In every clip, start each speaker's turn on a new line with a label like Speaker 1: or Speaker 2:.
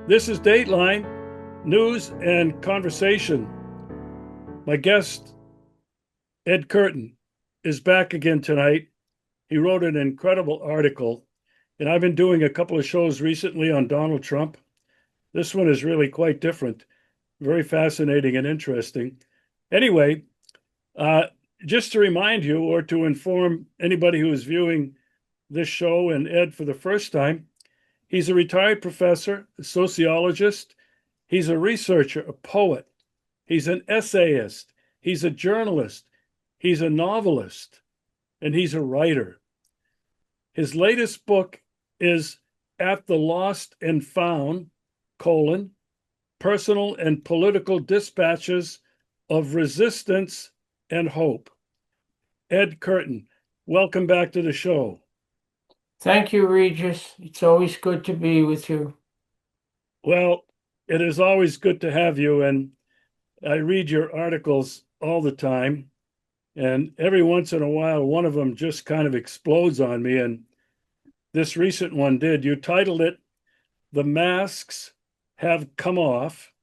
Speaker 1: This is Dateline News and Conversation. My guest, Ed Curtain, is back again tonight. He wrote an incredible article, and I've been doing a couple of shows recently on Donald Trump. This one is really quite different, very fascinating and interesting. Anyway, just to remind you or to inform anybody who is viewing this show and Ed for the first time, he's a retired professor, a sociologist. He's a researcher, a poet. He's an essayist. He's a journalist. He's a novelist. And he's a writer. His latest book is At the Lost and Found, Personal and Political Dispatches of Resistance and Hope. Ed Curtain, welcome back to the show.
Speaker 2: Thank you, Regis. It's always good to be with you.
Speaker 1: Well, it is always good to have you, and I read your articles all the time, and every once in a while, one of them just kind of explodes on me, and this recent one did. You titled it, "The Masks Have Come Off,"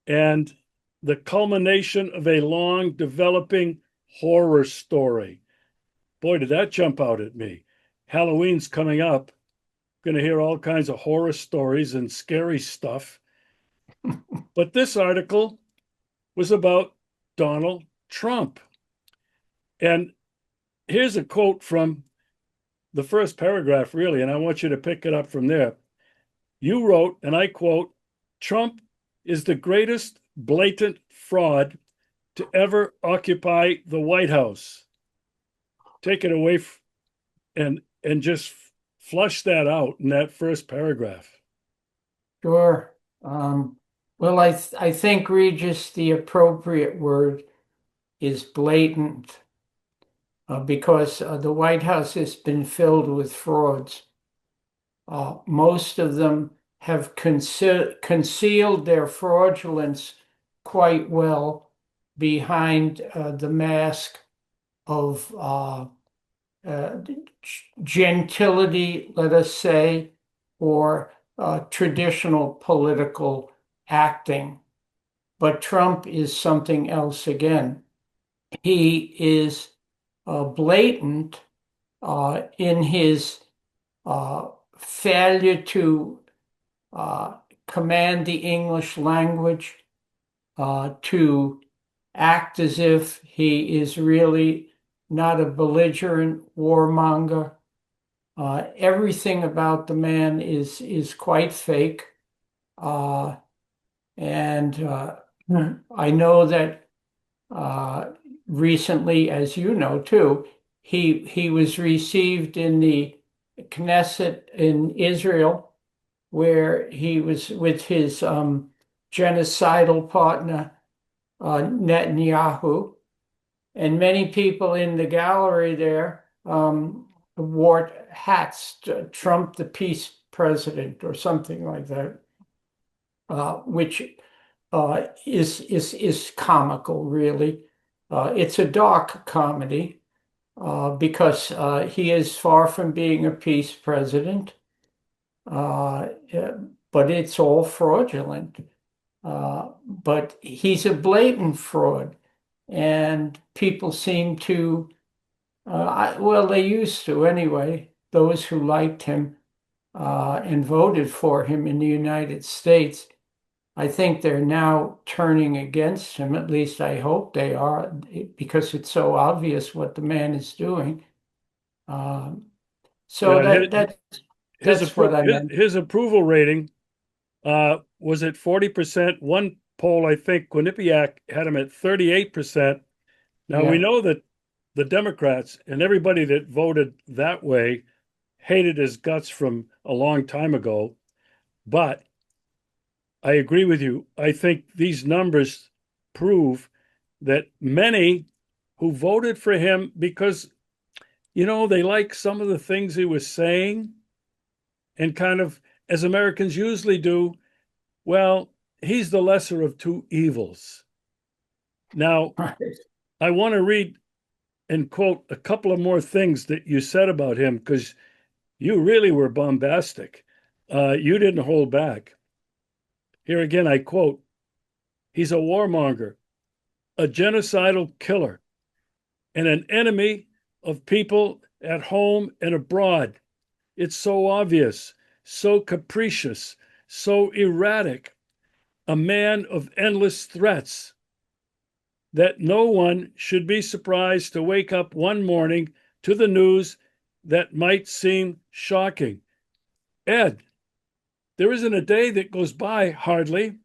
Speaker 1: and the culmination of a long developing horror story. Boy, did that jump out at me. Halloween's coming up. Going to hear all kinds of horror stories and scary stuff. But this article was about Donald Trump. And here's a quote from the first paragraph, really, and I want you to pick it up from there. You wrote, and I quote, "Trump is the greatest blatant fraud to ever occupy the White House." Take it away and just flush that out in that first paragraph.
Speaker 2: Sure. Well, I think, Regis, the appropriate word is blatant because the White House has been filled with frauds. Most of them have concealed their fraudulence quite well behind the mask of gentility, let us say, or traditional political acting. But Trump is something else again. He is blatant in his failure to command the English language, to act as if he is really not a belligerent warmonger. Everything about the man is quite fake. And I know that recently, as you know too, he was received in the Knesset in Israel, where he was with his genocidal partner, Netanyahu. And many people in the gallery there wore hats, Trump the Peace President or something like that, which is comical, really. It's a dark comedy because he is far from being a peace president, but it's all fraudulent. But he's a blatant fraud. And people seem to, well, they used to anyway, those who liked him and voted for him in the United States. I think they're now turning against him. At least I hope they are, because it's so obvious what the man is doing. So
Speaker 1: Yeah,
Speaker 2: that's what I meant.
Speaker 1: his approval rating was at 40%. One poll, I think, Quinnipiac had him at 38%. Now, we
Speaker 2: Yeah.
Speaker 1: know that the Democrats and everybody that voted that way hated his guts from a long time ago. But I agree with you. I think these numbers prove that many who voted for him because, they like some of the things he was saying and kind of, as Americans usually do, well, he's the lesser of two evils. Now, I want to read and quote a couple of more things that you said about him because you really were bombastic. You didn't hold back. Here again, I quote, he's a warmonger, a genocidal killer, and an enemy of people at home and abroad. It's so obvious, so capricious, so erratic, a man of endless threats that no one should be surprised to wake up one morning to the news that might seem shocking. Ed, there isn't a day that goes by, hardly,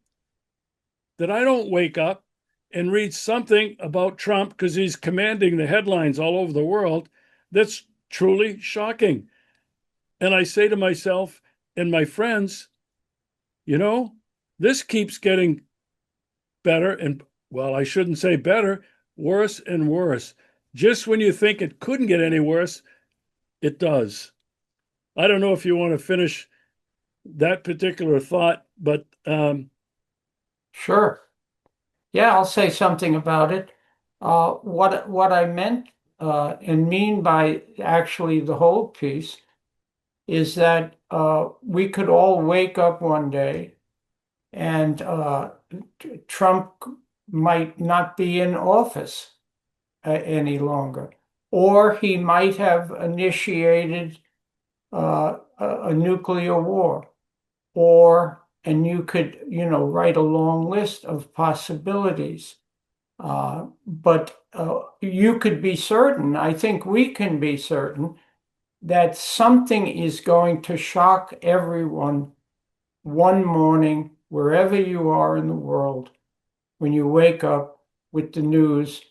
Speaker 1: that I don't wake up and read something about Trump because he's commanding the headlines all over the world that's truly shocking. And I say to myself and my friends, you know, this keeps getting better and, well, I shouldn't say better, worse and worse. Just when you think it couldn't get any worse, it does. I don't know if you want to finish that particular thought, but
Speaker 2: Sure. Yeah, I'll say something about it. What I meant and mean by actually the whole piece is that we could all wake up one day and Trump might not be in office any longer, or he might have initiated a nuclear war, or, and you could, write a long list of possibilities. But you could be certain, I think we can be certain, that something is going to shock everyone one morning, wherever you are in the world, when you wake up with the news.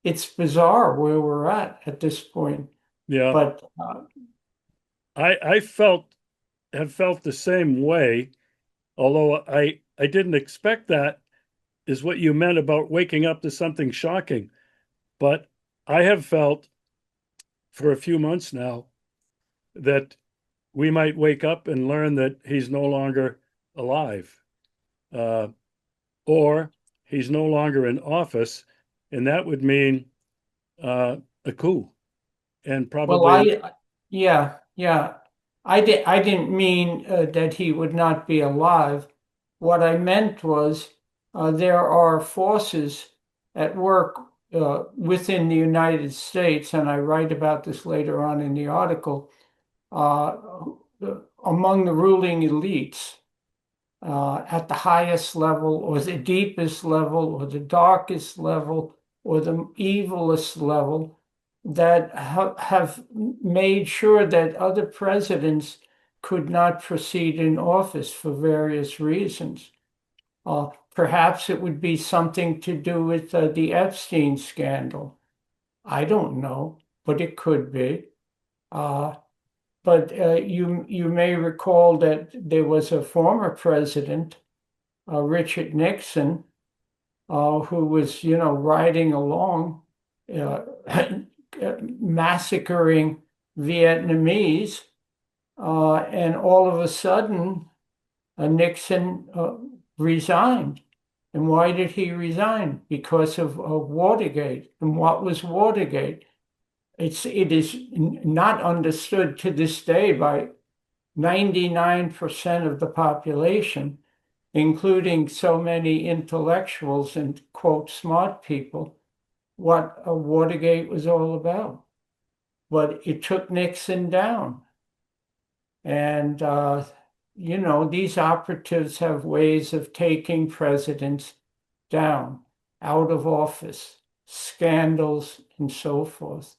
Speaker 2: It's bizarre where we're at this point.
Speaker 1: yeah,
Speaker 2: But
Speaker 1: I felt have felt the same way, although I didn't expect that is what you meant about waking up to something shocking. But I have felt for a few months now that we might wake up and learn that he's no longer alive, uh, or he's no longer in office, and that would mean a coup, and
Speaker 2: well,
Speaker 1: probably
Speaker 2: yeah, I didn't mean that he would not be alive. What I meant was there are forces at work within the United States, and I write about this later on in the article, uh, among the ruling elites at the highest level, or the deepest level, or the darkest level, or the evilest level, that have made sure that other presidents could not proceed in office for various reasons. Perhaps it would be something to do with the Epstein scandal. I don't know, but it could be. Uh, but you may recall that there was a former president, Richard Nixon, who was, riding along, uh, massacring Vietnamese, and all of a sudden, Nixon resigned. And why did he resign? Because of Watergate. And what was Watergate? It is not understood to this day by 99% of the population, including so many intellectuals and quote smart people, what a Watergate was all about. But it took Nixon down. And, these operatives have ways of taking presidents down, out of office, scandals, and so forth.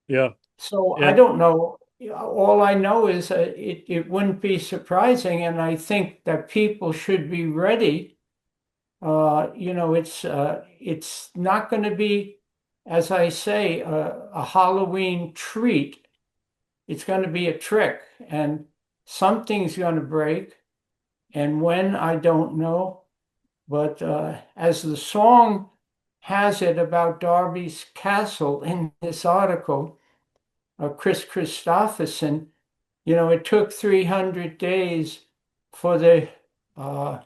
Speaker 1: yeah,
Speaker 2: So I
Speaker 1: and
Speaker 2: don't know. All I know is it wouldn't be surprising, and I think that people should be ready. It's not going to be, as I say, a Halloween treat. It's going to be a trick, and something's going to break. And when, I don't know. But as the song has it about Darby's Castle in this article, Chris Christopherson, it took 300 days for the uh,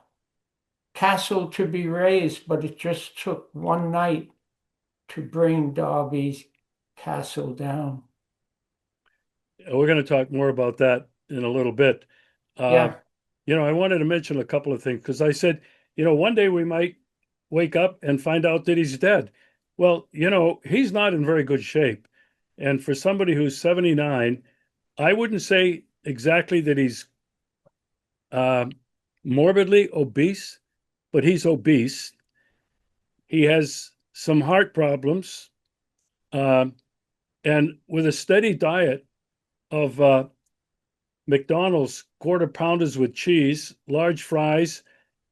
Speaker 2: castle to be raised, but it just took one night to bring Darby's castle down.
Speaker 1: We're going to talk more about that in a little bit. Uh,
Speaker 2: Yeah,
Speaker 1: I wanted to mention a couple of things because I said, one day we might wake up and find out that he's dead. Well, he's not in very good shape. And for somebody who's 79, I wouldn't say exactly that he's uh, morbidly obese, but he's obese. He has some heart problems. Um, and with a steady diet of McDonald's quarter pounders with cheese, large fries,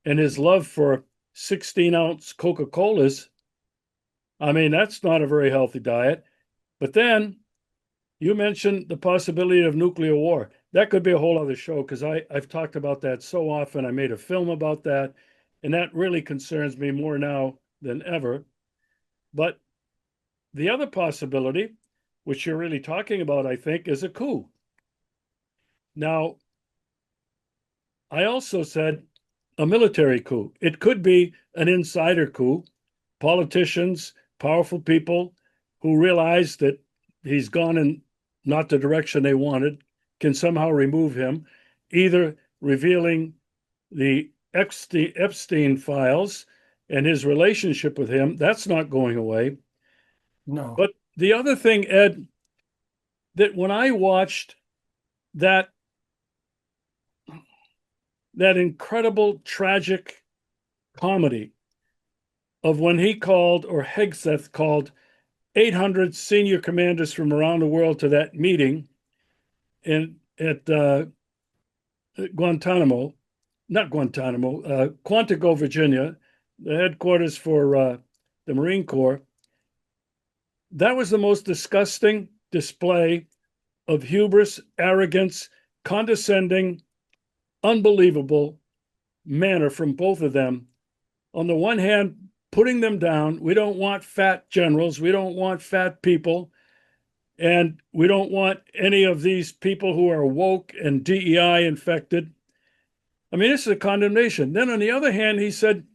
Speaker 1: and his love for 16-ounce Coca Colas, I mean, that's not a very healthy diet. But then you mentioned the possibility of nuclear war. That could be a whole other show because I've talked about that so often. I made a film about that, and that really concerns me more now than ever. But the other possibility, which you're really talking about, I think, is a coup. Now, I also said a military coup. It could be an insider coup. Politicians, powerful people who realize that he's gone in not the direction they wanted can somehow remove him, either revealing the Epstein files and his relationship with him. That's not going away.
Speaker 2: no,
Speaker 1: But the other thing, Ed, that when I watched that that incredible tragic comedy of when he called, or Hegseth called, 800 senior commanders from around the world to that meeting at Guantanamo, not Guantanamo, Quantico, Virginia, the headquarters for the Marine Corps. That was the most disgusting display of hubris, arrogance, condescending, unbelievable manner from both of them. On the one hand, putting them down. We don't want fat generals. We don't want fat people. And we don't want any of these people who are woke and DEI infected. I mean, this is a condemnation. Then on the other hand, he said,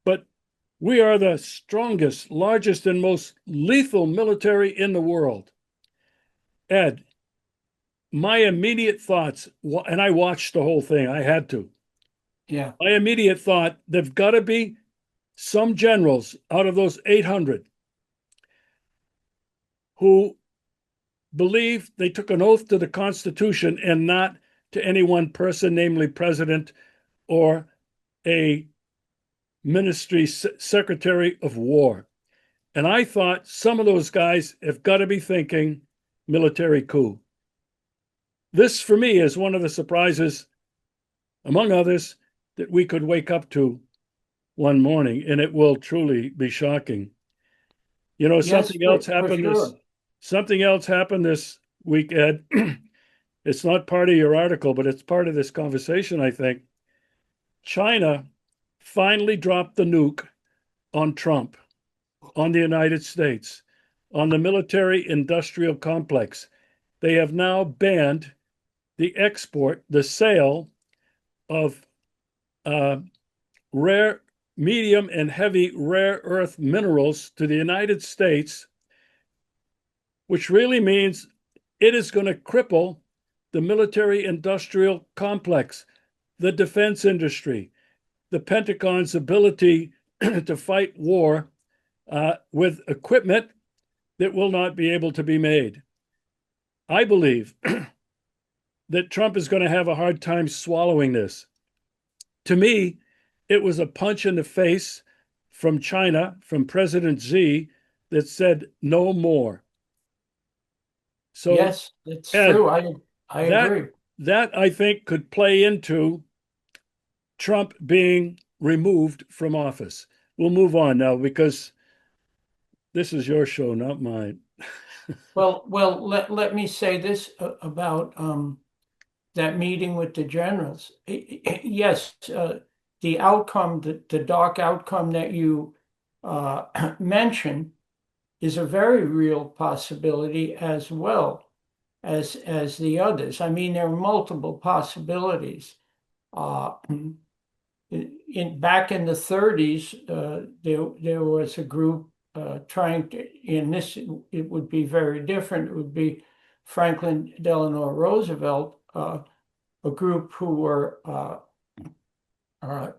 Speaker 1: but we are the strongest, largest, and most lethal military in the world. Ed, my immediate thoughts, and I watched the whole thing, I had to.
Speaker 2: yeah,
Speaker 1: My immediate thought, there've got to be some generals out of those 800 who believe they took an oath to the Constitution and not to any one person, namely president or a ministry secretary of war. And I thought some of those guys have got to be thinking military coup. This, for me, is one of the surprises, among others, that we could wake up to one morning, and it will truly be shocking.
Speaker 2: yes, for sure.
Speaker 1: Something else happened this week, Ed. It's not part of your article, but it's part of this conversation, I think. China finally dropped the nuke on Trump, on the United States, on the military industrial complex. They have now banned the export, the sale of uh, rare, medium, and heavy rare earth minerals to the United States, which really means it is going to cripple the military industrial complex, the defense industry, the Pentagon's ability to fight war with equipment that will not be able to be made. I believe that Trump is going to have a hard time swallowing this. To me, it was a punch in the face from China, from President Xi, that said no more. So,
Speaker 2: Yes, it's
Speaker 1: Ed,
Speaker 2: true. I
Speaker 1: that
Speaker 2: agree.
Speaker 1: that I think could play into Trump being removed from office. We'll move on now because this is your show, not mine.
Speaker 2: Let me say this about that meeting with the generals. Yes, the outcome, the dark outcome that you mentioned is a very real possibility as well as the others. I mean, there are multiple possibilities. Uh, back in the 30s, there was a group trying to, in this, it would be very different. It would be Franklin Delano Roosevelt, a group who were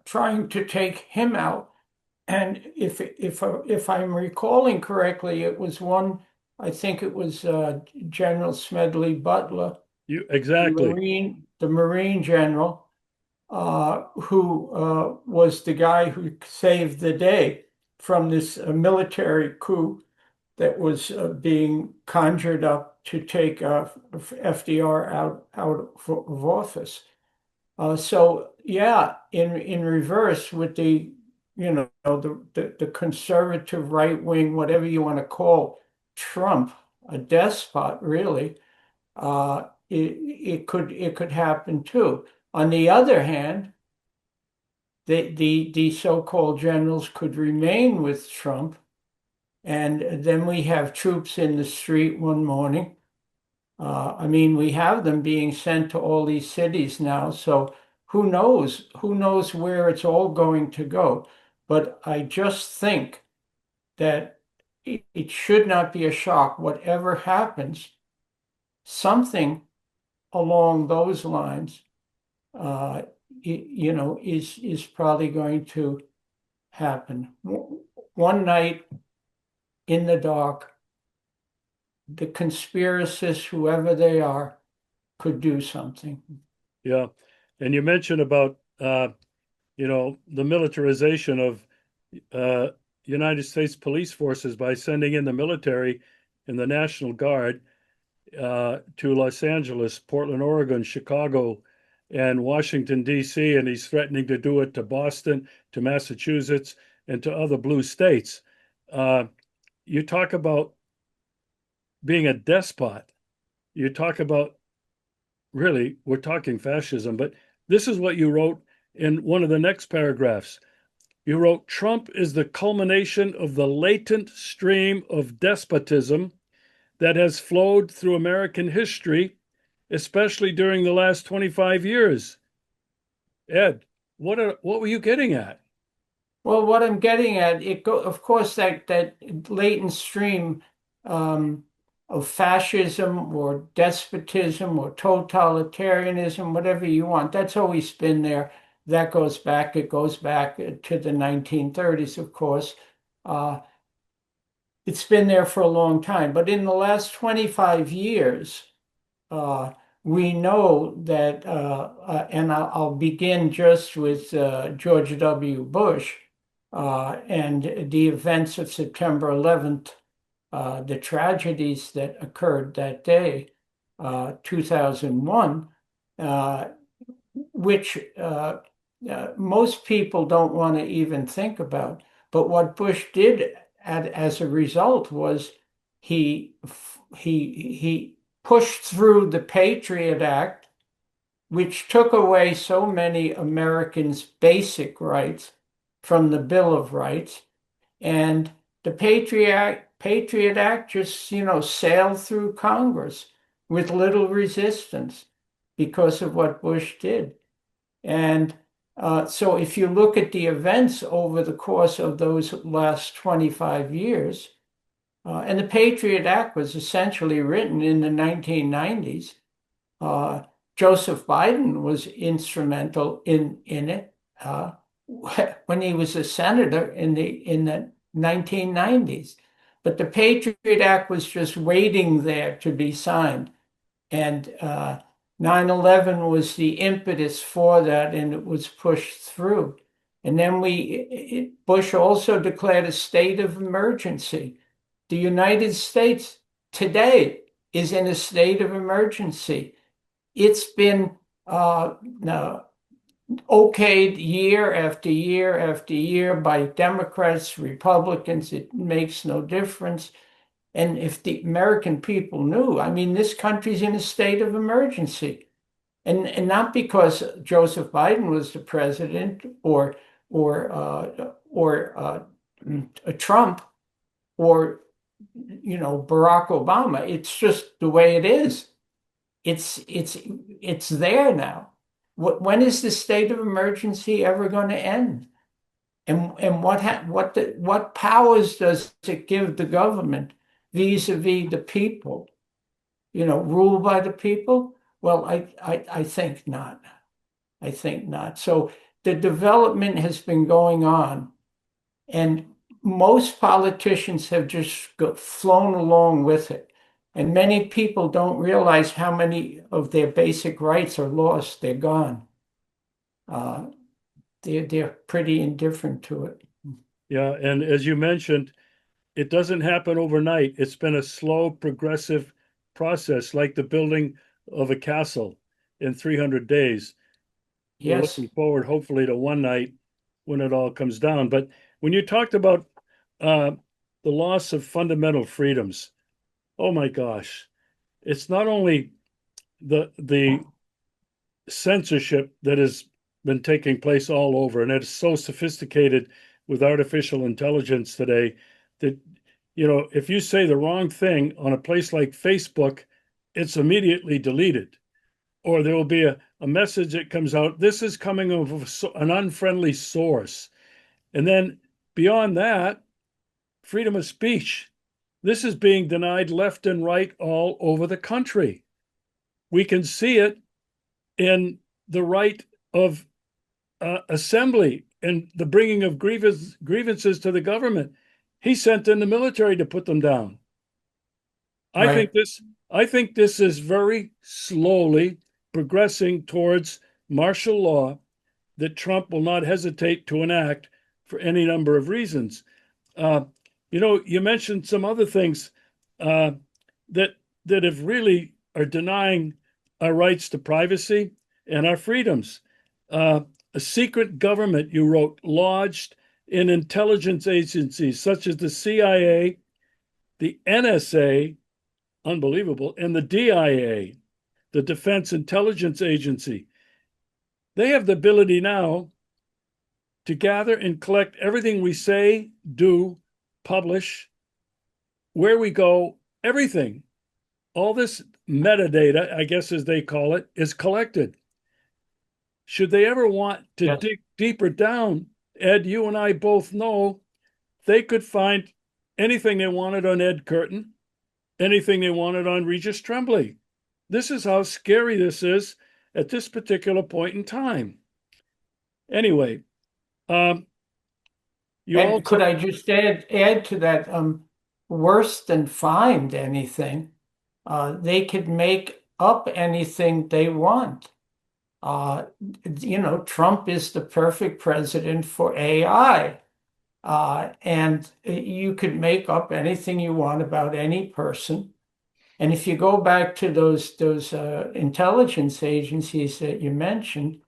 Speaker 2: trying to take him out. And if I'm recalling correctly, it was one, I think it was General Smedley Butler,
Speaker 1: You exactly.
Speaker 2: The Marine general, who was the guy who saved the day from this military coup that was being conjured up to take FDR out of office. So yeah, in reverse with the the conservative right wing, whatever you want to call Trump, a despot, really, it could happen too. On the other hand, the so-called generals could remain with Trump, and then we have troops in the street one morning. I mean, we have them being sent to all these cities now, so who knows? Who knows where it's all going to go? But I just think that it should not be a shock. Whatever happens, something along those lines, is probably going to happen. One night in the dark, the conspiracists, whoever they are, could do something.
Speaker 1: Yeah. And you mentioned about the militarization of uh, United States police forces by sending in the military and the National Guard to Los Angeles, Portland, Oregon, Chicago, and Washington, D.C., and he's threatening to do it to Boston, to Massachusetts, and to other blue states. Uh, you talk about being a despot. You talk about, really, we're talking fascism, but this is what you wrote in one of the next paragraphs. You wrote, Trump is the culmination of the latent stream of despotism that has flowed through American history, especially during the last 25 years. Ed, what were you getting at?
Speaker 2: Well, what I'm getting at, of course, that latent stream um, of fascism or despotism or totalitarianism, whatever you want, that's always been there. That goes back, it goes back to the 1930s, of course. Uh, it's been there for a long time. But in the last 25 years, uh, we know that, and I'll begin just with George W. Bush and the events of September 11th, the tragedies that occurred that day, 2001, uh, which most people don't want to even think about. But what Bush did as a result was he he pushed through the Patriot Act, which took away so many Americans' basic rights from the Bill of Rights. And the Patriot Act just, sailed through Congress with little resistance because of what Bush did. And so if you look at the events over the course of those last 25 years, and the Patriot Act was essentially written in the 1990s. Joseph Biden was instrumental in it when he was a senator in the 1990s. But the Patriot Act was just waiting there to be signed. And 9/11 was the impetus for that, and it was pushed through. And then Bush also declared a state of emergency. The United States today is in a state of emergency. It's been okayed year after year after year by Democrats, Republicans. It makes no difference. And if the American people knew, I mean, this country's in a state of emergency. And not because Joseph Biden was the president or Trump or Barack Obama. It's just the way it is. It's there now. When is the state of emergency ever going to end? And what powers does it give the government vis-a-vis the people? ruled by the people? Well, I think not. I think not. So the development has been going on, and most politicians have just flown along with it. And many people don't realize how many of their basic rights are lost. They're gone. Uh, they're pretty indifferent to it.
Speaker 1: Yeah, and as you mentioned, it doesn't happen overnight. It's been a slow, progressive process, like the building of a castle in 300 days. We're
Speaker 2: Yes.
Speaker 1: looking forward, hopefully, to one night when it all comes down. But when you talked about uh, the loss of fundamental freedoms, oh my gosh, it's not only the censorship that has been taking place all over, and it's so sophisticated with artificial intelligence today that if you say the wrong thing on a place like Facebook, it's immediately deleted, or there will be a message that comes out. This is coming of an unfriendly source, and then beyond that, freedom of speech. This is being denied left and right all over the country. We can see it in the right of assembly and the bringing of grievances to the government. He sent in the military to put them down. I think
Speaker 2: Right.
Speaker 1: this I think this is very slowly progressing towards martial law that Trump will not hesitate to enact for any number of reasons. Uh, you mentioned some other things uh, that that have really are denying our rights to privacy and our freedoms. A secret government, you wrote, lodged in intelligence agencies such as the CIA, the NSA, unbelievable, and the DIA, the Defense Intelligence Agency. They have the ability now to gather and collect everything we say, do, publish, where we go, everything. All this metadata, I guess as they call it, is collected. Should they ever want to
Speaker 2: Yes.
Speaker 1: dig deeper down, Ed, you and I both know they could find anything they wanted on Ed Curtain, anything they wanted on Regis Tremblay. This is how scary this is at this particular point in time. Anyway, um, you
Speaker 2: And could
Speaker 1: also,
Speaker 2: I just add to that, worse than find anything, they could make up anything they want. Uh, Trump is the perfect president for AI. And you could make up anything you want about any person. And if you go back to those intelligence agencies that you mentioned,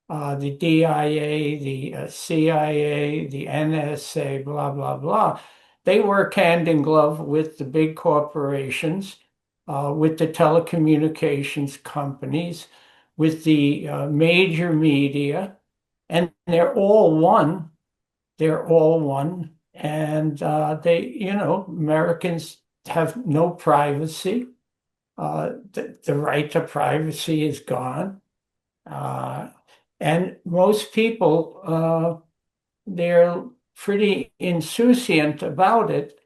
Speaker 2: the DIA, the CIA, the NSA, blah, blah, blah. They work hand in glove with the big corporations, with the telecommunications companies, with the major media, and they're all one. They're all one. And Americans have no privacy. The right to privacy is gone. Uh, and most people, they're pretty insouciant about it,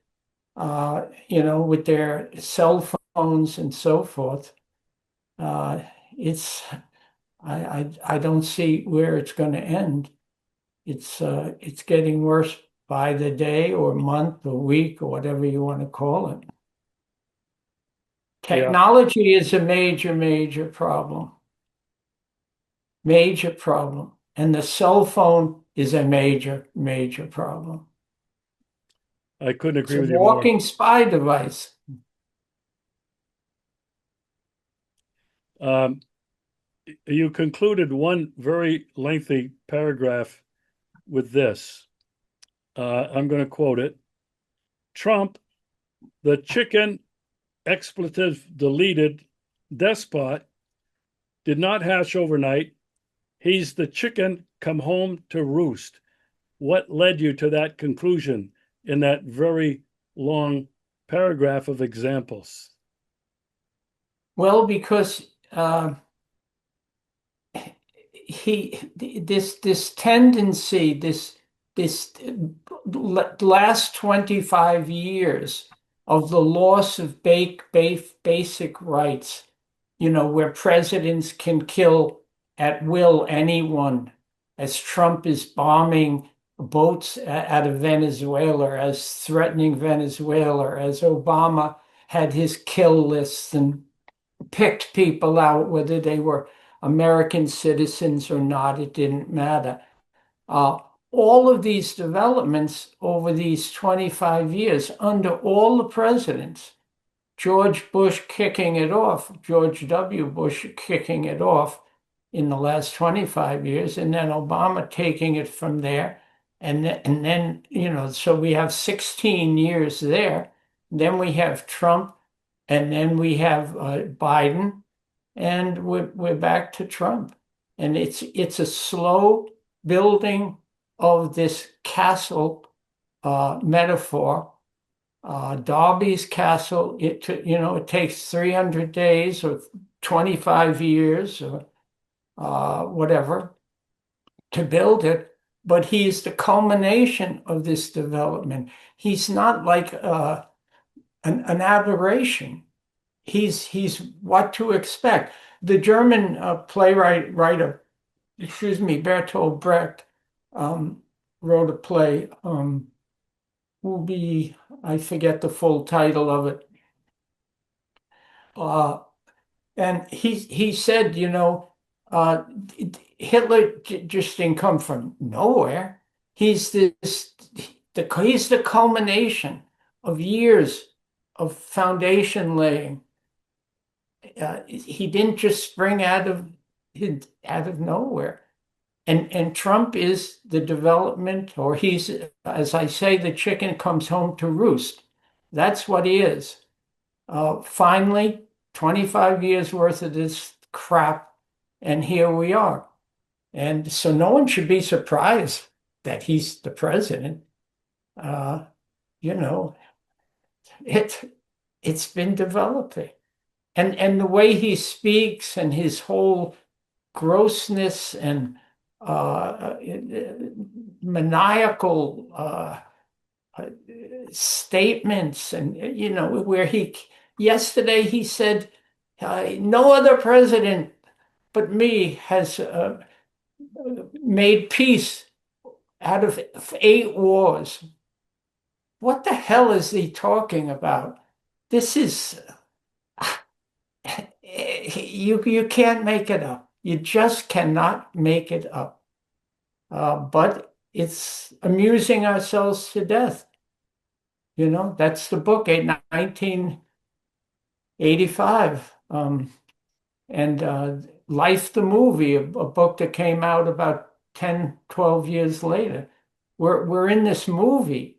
Speaker 2: with their cell phones and so forth. Uh, it's, I don't see where it's going to end. It's getting worse by the day or month or week or whatever you want to call it.
Speaker 1: yeah,
Speaker 2: Technology is a major, major problem. Major problem. And the cell phone is a major, major problem.
Speaker 1: I couldn't
Speaker 2: It's
Speaker 1: agree
Speaker 2: a
Speaker 1: with you more.
Speaker 2: walking spy device.
Speaker 1: Um, you concluded one very lengthy paragraph with this. I'm going to quote it. Trump, the chicken expletive deleted despot, did not hatch overnight. He's the chicken come home to roost. What led you to that conclusion in that very long paragraph of examples?
Speaker 2: Well, because this tendency, this last 25 years of the loss of basic rights, where presidents can kill at will anyone, as Trump is bombing boats out of Venezuela, as threatening Venezuela, as Obama had his kill lists and picked people out, whether they were American citizens or not, it didn't matter. Uh, all of these developments over these 25 years, under all the presidents, George Bush kicking it off, George W. Bush kicking it off in the last 25 years, and then Obama taking it from there. And then, so we have 16 years there. Then we have Trump, and then we have Biden, and we're back to Trump. And it's a slow building of this castle metaphor. Darby's castle, it takes 300 days or 25 years or whatever to build it, but he's the culmination of this development. He's not like an aberration. He's what to expect. The German writer, Bertolt Brecht, wrote a play. I forget the full title of it. And he said, Hitler just didn't come from nowhere. He's the culmination of years of foundation laying. He didn't just spring out of nowhere. And Trump is the development, or he's, as I say, the chicken comes home to roost. That's what he is. Finally, 25 years worth of this crap, and here we are. And so no one should be surprised that he's the president. You know, it's been developing. And the way he speaks and his whole grossness and maniacal statements, and where yesterday he said no other president but me has made peace out of 8 wars. What the hell is he talking about? This is you can't make it up. You just cannot make it up. But it's amusing ourselves to death. That's the book, 1985. And Life the Movie, a book that came out about 10, 12 years later. We're in this movie.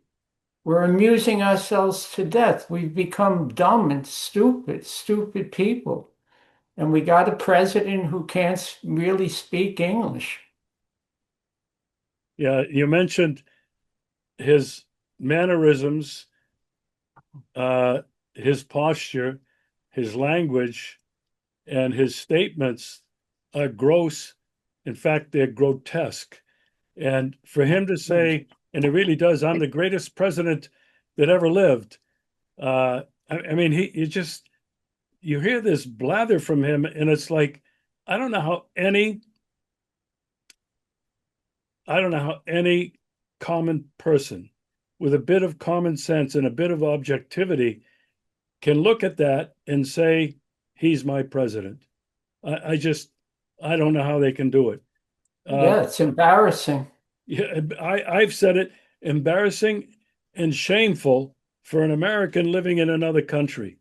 Speaker 2: We're amusing ourselves to death. We've become dumb and stupid people. And we got a president who can't really speak English.
Speaker 1: Yeah, you mentioned his mannerisms, his posture, his language, and his statements are gross. In fact, they're grotesque. And for him to say, and it really does, I'm the greatest president that ever lived. I mean, you hear this blather from him, and it's like, I don't know how any common person with a bit of common sense and a bit of objectivity can look at that and say, he's my president. I don't know how they can do it.
Speaker 2: Yeah, it's embarrassing.
Speaker 1: Yeah, I've said it, embarrassing and shameful for an American living in another country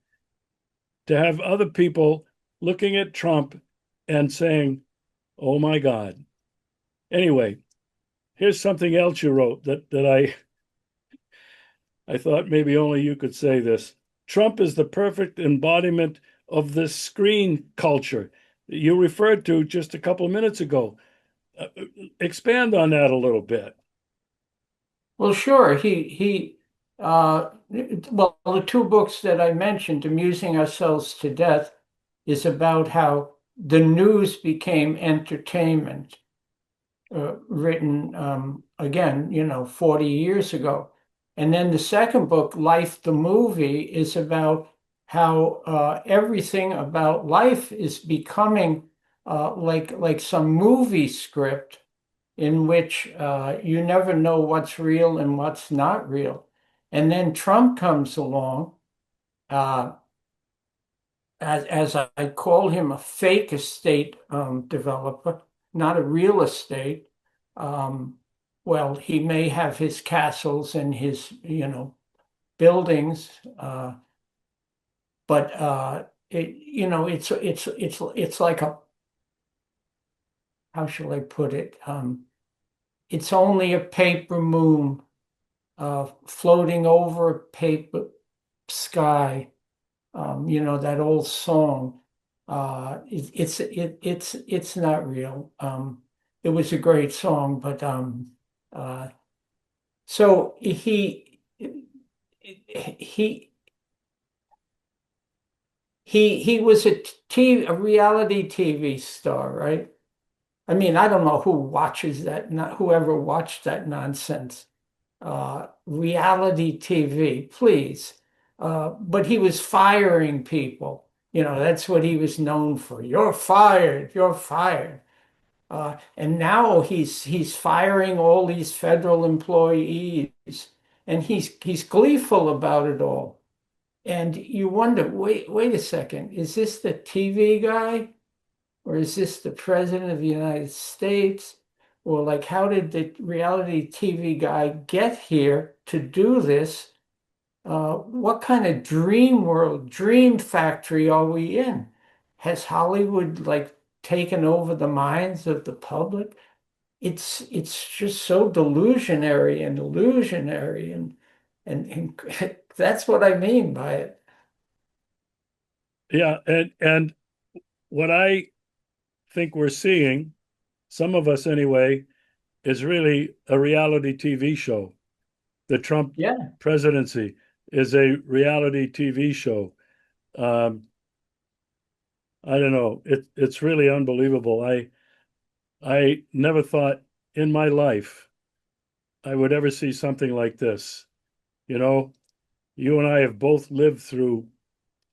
Speaker 1: to have other people looking at Trump and saying, oh my God. Anyway, here's something else you wrote that I thought maybe only you could say this. Trump is the perfect embodiment of the screen culture that you referred to just a couple of minutes ago. Expand on that a little bit.
Speaker 2: Well, sure. Well, the 2 books that I mentioned, Amusing Ourselves to Death, is about how the news became entertainment, written again, 40 years ago. And then the second book, Life the Movie, is about how everything about life is becoming like some movie script in which you never know what's real and what's not real. And then Trump comes along, uh, as I call him, a fake estate developer, not a real estate. Um, well, he may have his castles and his, buildings, but it's like a, how shall I put it? It's only a paper moon floating over a paper sky. That old song. It's not real. It was a great song, but uh, so he he was a reality TV star, right? I mean, I don't know who watches that, not whoever watched that nonsense. Reality TV, please. But he was firing people. That's what he was known for. You're fired. You're fired. And now he's firing all these federal employees, and he's gleeful about it all. And you wonder, wait a second, is this the TV guy? Or is this the president of the United States? Or like, how did the reality TV guy get here to do this? What kind of dream world, dream factory are we in? Has Hollywood like taken over the minds of the public? It's just so delusionary and illusionary, and that's what I mean by it.
Speaker 1: Yeah, and what I think we're seeing, some of us anyway, is really a reality TV show. The Trump
Speaker 2: Yeah,
Speaker 1: presidency is a reality TV show. Um, I don't know. It's really unbelievable. I never thought in my life I would ever see something like this. You know, you and I have both lived through,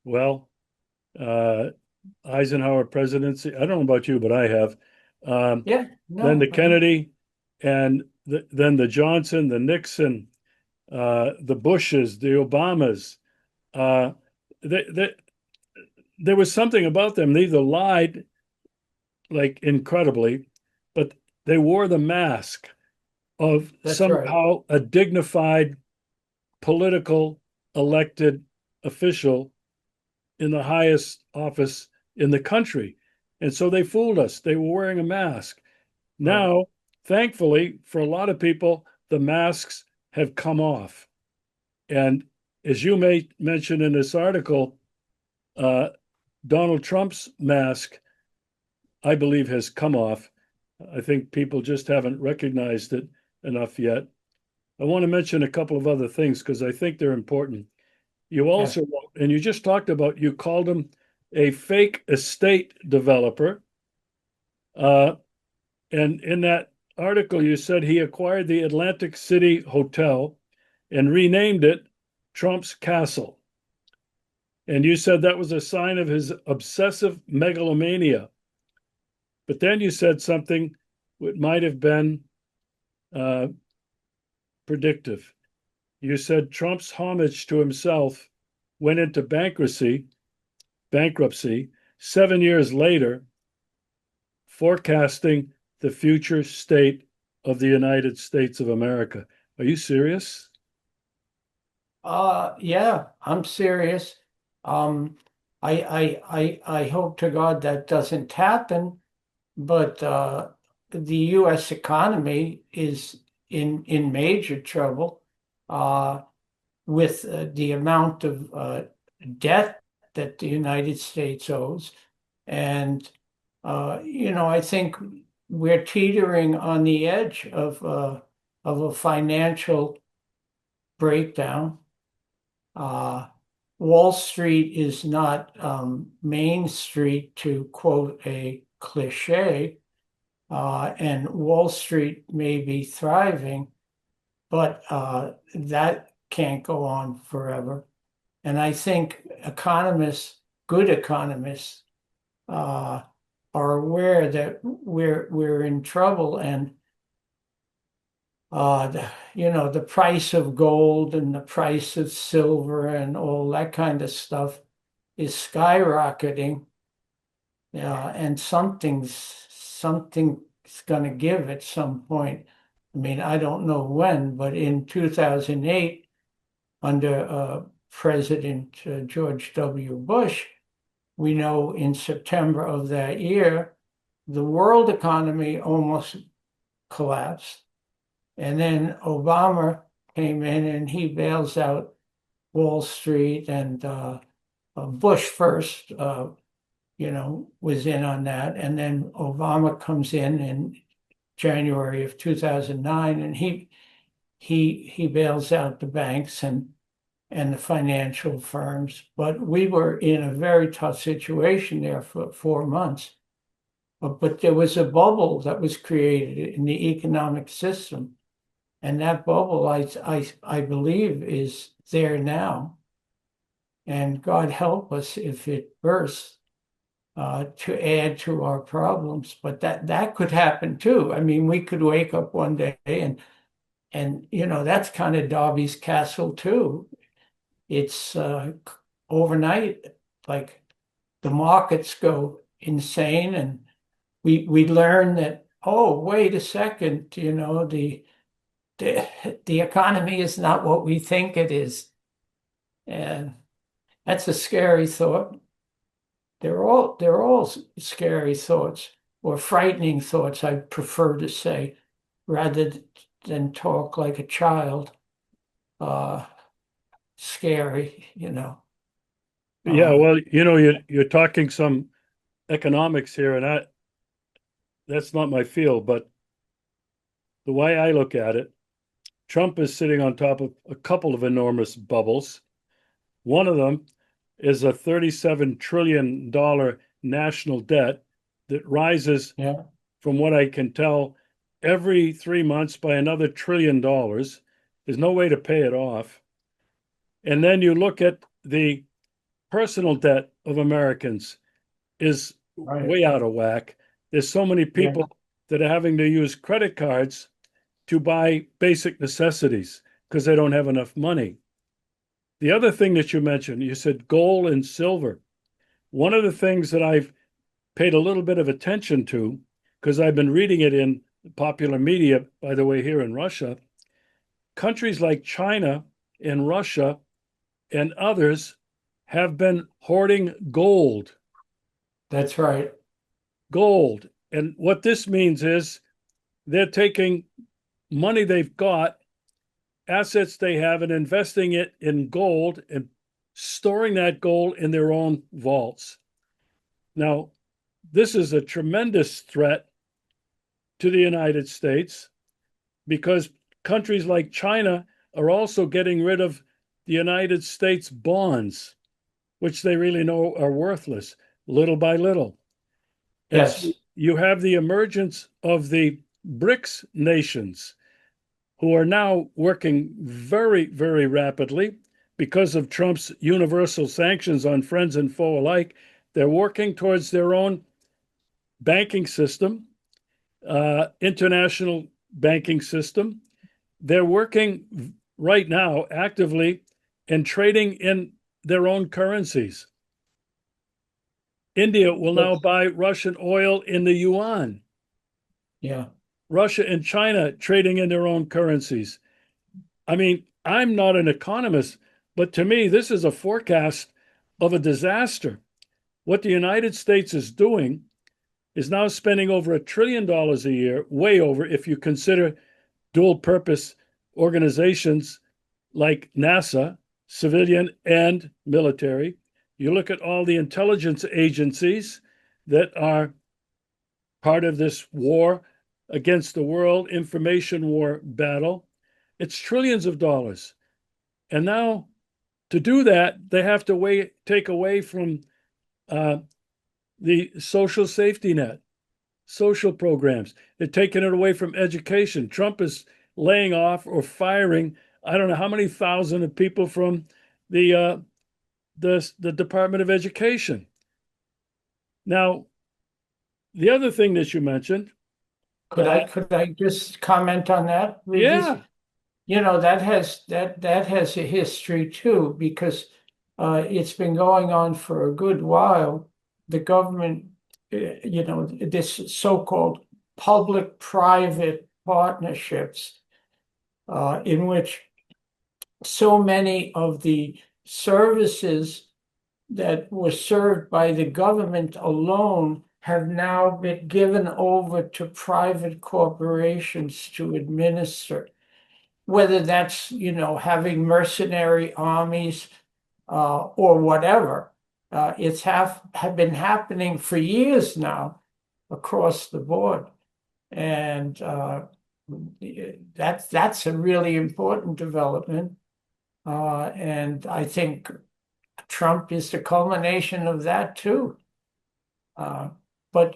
Speaker 1: well, uh, Eisenhower presidency. I don't know about you, but I have. Um,
Speaker 2: yeah,
Speaker 1: then the
Speaker 2: no,
Speaker 1: Kennedy, and then the Johnson, the Nixon, the Bushes, the Obamas. Uh, they, they, there was something about them. They either lied like incredibly, but they wore the mask of
Speaker 2: that's right.
Speaker 1: somehow a dignified political elected official in the highest office in the country. And so they fooled us. They were wearing a mask.
Speaker 2: Right.
Speaker 1: Now, thankfully, for a lot of people, the masks have come off. And as you may mention in this article, uh, Donald Trump's mask, I believe, has come off. I think people just haven't recognized it enough yet. I want to mention a couple of other things because I think they're important. You
Speaker 2: Yes.
Speaker 1: also, and you just talked about, you called him a fake estate developer. Uh, and in that article, you said he acquired the Atlantic City Hotel and renamed it Trump's Castle. And you said that was a sign of his obsessive megalomania. But then you said something that might have been uh, predictive. You said Trump's homage to himself went into bankruptcy 7 years later, forecasting the future state of the United States of America. Are you serious?
Speaker 2: Yeah, I'm serious. Um, I hope to God that doesn't happen, but the U.S. economy is in major trouble with the amount of debt that the United States owes, and I think we're teetering on the edge of a financial breakdown. Uh, Wall Street is not Main Street, to quote a cliche, and Wall Street may be thriving, but that can't go on forever. And I think economists, good economists, uh, are aware that we're in trouble, and the price of gold and the price of silver and all that kind of stuff is skyrocketing. And something's going to give at some point. I mean, I don't know when, but in 2008, under President George W. Bush, we know in September of that year, the world economy almost collapsed. And then Obama came in and he bails out Wall Street, and Bush first, was in on that. And then Obama comes in January of 2009, and he bails out the banks and the financial firms. But we were in a very tough situation there for 4 months. But there was a bubble that was created in the economic system. And that bubble, I believe, is there now. And God help us if it bursts to add to our problems. But that could happen too. I mean, we could wake up one day and that's kind of Darby's Castle too. It's overnight, like the markets go insane, and we learn that, oh, wait a second, the economy is not what we think it is. And that's a scary thought. They're all scary thoughts, or frightening thoughts, I prefer to say, rather than talk like a child. Uh, Scary.
Speaker 1: Yeah,
Speaker 2: Um,
Speaker 1: well, you're talking some economics here, and that's not my field, but the way I look at it, Trump is sitting on top of a couple of enormous bubbles. One of them is a $37 trillion national debt that rises,
Speaker 2: yeah,
Speaker 1: from what I can tell, every 3 months by another $1 trillion. There's no way to pay it off. And then you look at the personal debt of Americans is
Speaker 2: right.
Speaker 1: way out of whack. There's so many
Speaker 2: Yeah.
Speaker 1: people that are having to use credit cards to buy basic necessities because they don't have enough money. The other thing that you mentioned, you said gold and silver. One of the things that I've paid a little bit of attention to, because I've been reading it in popular media, by the way, here in Russia, countries like China and Russia and others have been hoarding gold.
Speaker 2: That's right.
Speaker 1: Gold. And what this means is they're taking money they've got, assets they have, and investing it in gold and storing that gold in their own vaults. Now, this is a tremendous threat to the United States because countries like China are also getting rid of the United States bonds, which they really know are worthless, little by little. And so
Speaker 2: Yes.
Speaker 1: you have the emergence of the BRICS nations, who are now working very, very rapidly because of Trump's universal sanctions on friends and foe alike. They're working towards their own banking system, international banking system. They're working right now actively and trading in their own currencies. India will now
Speaker 2: Yes.
Speaker 1: buy Russian oil in the yuan.
Speaker 2: Yeah.
Speaker 1: Russia and China trading in their own currencies. I mean, I'm not an economist, but to me, this is a forecast of a disaster. What the United States is doing is now spending over $1 trillion a year, way over if you consider dual purpose organizations like NASA, civilian and military. You look at all the intelligence agencies that are part of this war against the world information war battle. It's trillions of dollars. And now to do that, they have to take away from uh, the social safety net, social programs. They're taking it away from education. Trump is laying off or firing I don't know how many thousand of people from the the Department of Education. Now, the other thing that you mentioned, uh,
Speaker 2: Could I just comment on that, Regis?
Speaker 1: yeah,
Speaker 2: You know, that has a history too, because it's been going on for a good while. The government, you know, this so-called public-private partnerships, in which so many of the services that were served by the government alone have now been given over to private corporations to administer, whether that's, you know, having mercenary armies or whatever. It's have been happening for years now across the board. And that's a really important development. And I think Trump is the culmination of that too. Uh, but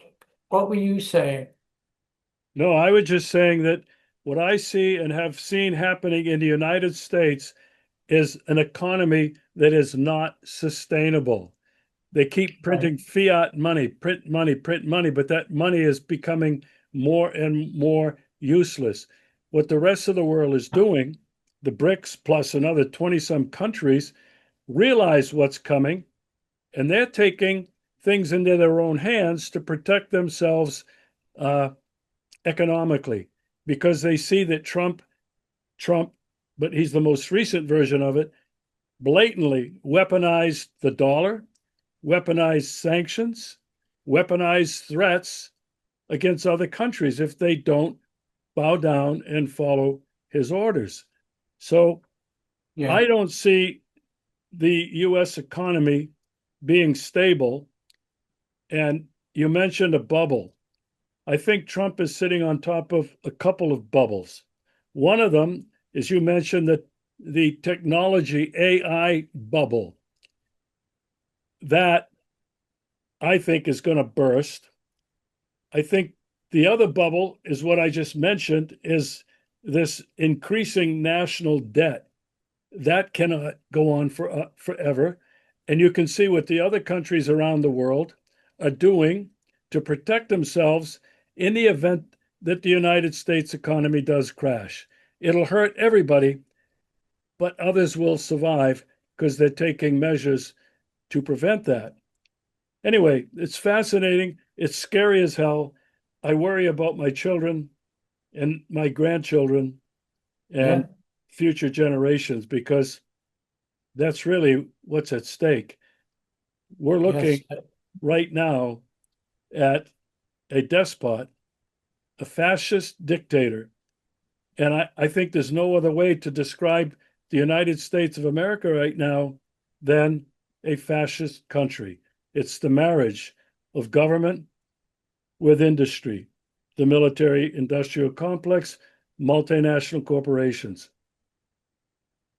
Speaker 2: what were you saying?
Speaker 1: no, I was just saying that what I see and have seen happening in the United States is an economy that is not sustainable. They keep
Speaker 2: Right.
Speaker 1: printing fiat money, print money, but that money is becoming more and more useless. What the rest of the world is doing, the BRICS plus another 20 some countries, realize what's coming, and they're taking things into their own hands to protect themselves uh, economically because they see that Trump, but he's the most recent version of it, blatantly weaponized the dollar, weaponized sanctions, weaponized threats against other countries if they don't bow down and follow his orders. So
Speaker 2: Yeah.
Speaker 1: I don't see the US economy being stable. And you mentioned a bubble. I think Trump is sitting on top of a couple of bubbles. One of them is you mentioned that the technology AI bubble that I think is going to burst. I think the other bubble is what I just mentioned is this increasing national debt. That cannot go on forever. And you can see what the other countries around the world are doing to protect themselves in the event that the United States economy does crash. It'll hurt everybody, but others will survive because they're taking measures to prevent that. Anyway, it's fascinating. It's scary as hell. I worry about my children and my grandchildren
Speaker 2: Yeah.
Speaker 1: and future generations because that's really what's at stake. We're
Speaker 2: Yes.
Speaker 1: looking right now at a despot, a fascist dictator. And I think there's no other way to describe the United States of America right now than a fascist country. It's the marriage of government with industry, the military industrial complex, multinational corporations.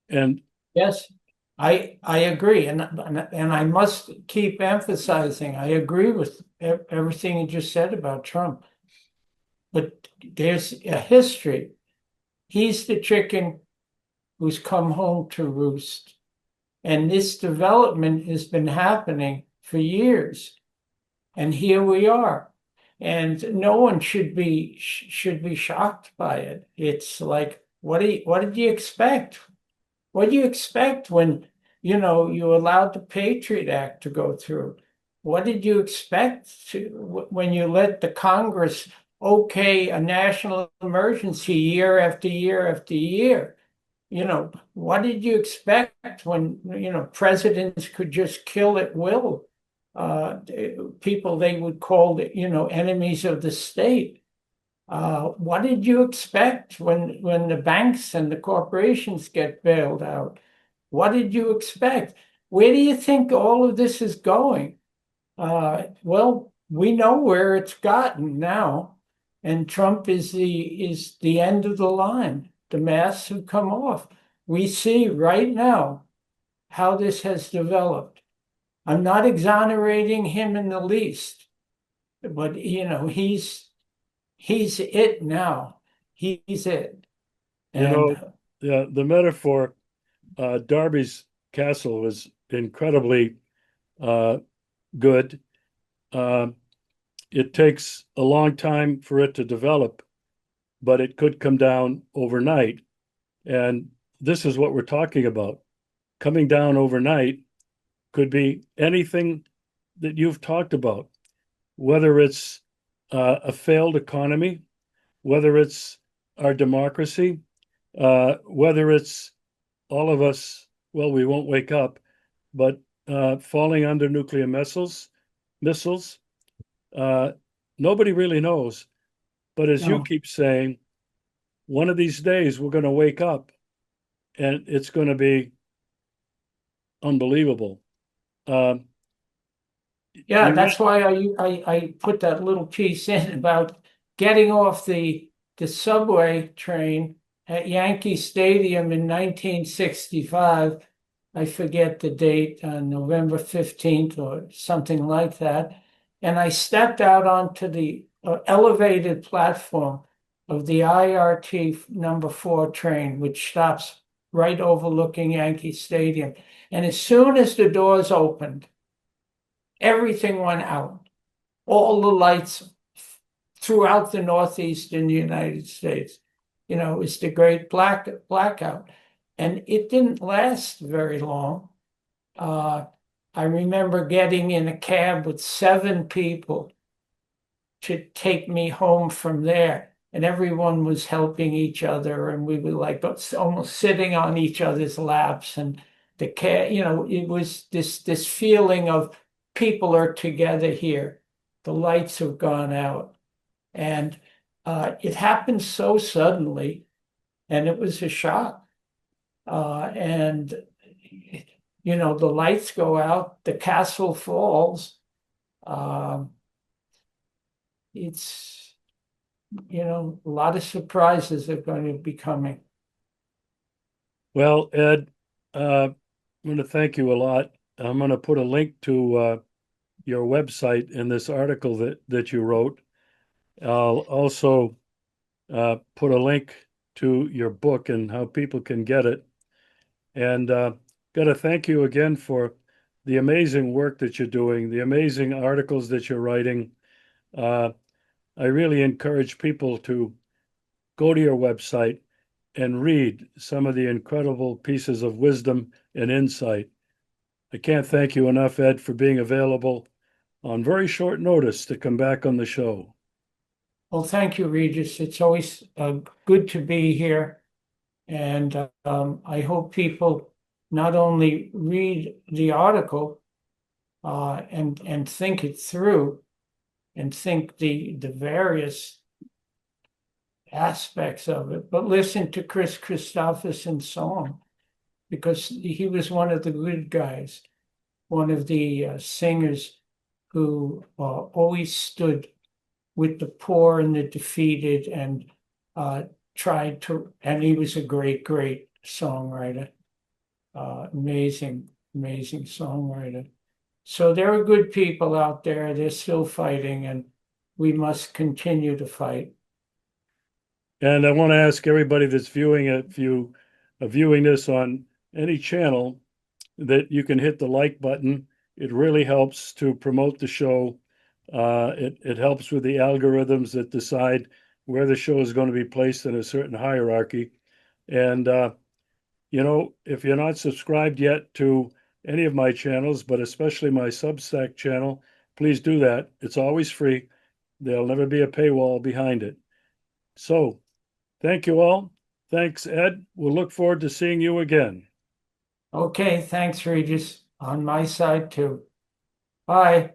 Speaker 1: And
Speaker 2: Yes. I agree, and I must keep emphasizing I agree with everything you just said about Trump. But there's a history. He's the chicken who's come home to roost. And this development has been happening for years. And here we are. And no one should be shocked by it. It's like, what did you expect? What do you expect when, you know, you allowed the Patriot Act to go through? What did you expect when you let the Congress okay a national emergency year after year after year? You know, what did you expect when, you know, presidents could just kill at will people they would call, you know, enemies of the state? What did you expect when the banks and the corporations get bailed out? What did you expect? Where do you think all of this is going? Well, we know where it's gotten now, and Trump is the end of the line. The masks have come off. We see right now how this has developed. I'm not exonerating him in the least, but you know, he's it now. He's it.
Speaker 1: you know,
Speaker 2: And
Speaker 1: the metaphor, Darby's castle was incredibly uh, good. Uh, it takes a long time for it to develop, but it could come down overnight. And this is what we're talking about. Coming down overnight could be anything that you've talked about, whether it's a failed economy, whether it's our democracy, whether it's all of us, well, we won't wake up, but falling under nuclear missiles, uh, nobody really knows. But as you
Speaker 2: No.
Speaker 1: keep saying, one of these days we're going to wake up and it's going to be unbelievable. Um,
Speaker 2: Yeah,
Speaker 1: you
Speaker 2: that's why I put that little piece in about getting off the subway train at Yankee Stadium in 1965. I forget the date, November 15th or something like that. And I stepped out onto the elevated platform of the IRT number 4 train, which stops right overlooking Yankee Stadium. And as soon as the doors opened, everything went out. All the lights throughout the Northeastern United States. You know, it's the great blackout. And it didn't last very long. Uh, I remember getting in a cab with 7 people to take me home from there. And everyone was helping each other, and we were like almost sitting on each other's laps. And the cab, you know, it was this feeling of people are together here. The lights have gone out, and it happened so suddenly, and it was a shock. And you know, the lights go out, the castle falls. Um, it's you know, a lot of surprises are going to be coming.
Speaker 1: Well, Ed, I'm going to thank you a lot. I'm going to put a link to your website in this article that you wrote. I'll also put a link to your book and how people can get it. And got to thank you again for the amazing work that you're doing, the amazing articles that you're writing. Uh, I really encourage people to go to your website and read some of the incredible pieces of wisdom and insight. I can't thank you enough, Ed, for being available on very short notice to come back on the show.
Speaker 2: Well, thank you, Regis. It's always good to be here. And I hope people not only read the article and think it through and think the various aspects of it, but listen to Chris Christopherson's song because he was one of the good guys, one of the singers who always stood with the poor and the defeated and uh, tried to, and he was a great songwriter, amazing, amazing songwriter. So there are good people out there. They're still fighting, and we must continue to fight.
Speaker 1: And I want to ask everybody that's viewing it, if you are viewing this on any channel, that you can hit the like button. It really helps to promote the show. It helps with the algorithms that decide where the show is going to be placed in a certain hierarchy. And you know, if you're not subscribed yet to any of my channels, but especially my Substack channel, please do that. It's always free. There'll never be a paywall behind it. So, thank you all. Thanks, Ed. We'll look forward to seeing you again.
Speaker 2: Okay, thanks, Regis. On my side too. Bye.